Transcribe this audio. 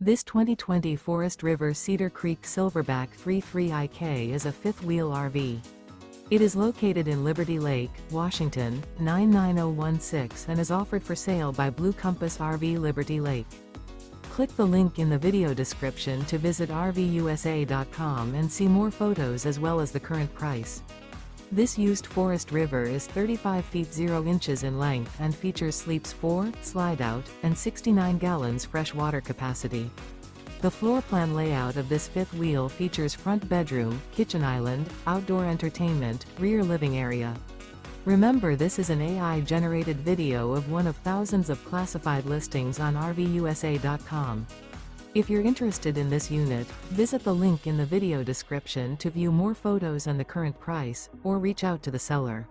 This 2020 Forest River Cedar Creek Silverback 33IK is a fifth-wheel RV. It is located in Liberty Lake, Washington, 99016 and is offered for sale by Blue Compass RV Liberty Lake. Click the link in the video description to visit RVUSA.com and see more photos as well as the current price. This used Forest River is 35 feet 0 inches in length and features sleeps 4, Slideout, and 69 gallons fresh water capacity. The floor plan layout of this fifth wheel features front bedroom, kitchen island, outdoor entertainment, rear living area. Remember, this is an AI-generated video of one of thousands of classified listings on RVUSA.com. If you're interested in this unit, visit the link in the video description to view more photos and the current price, or reach out to the seller.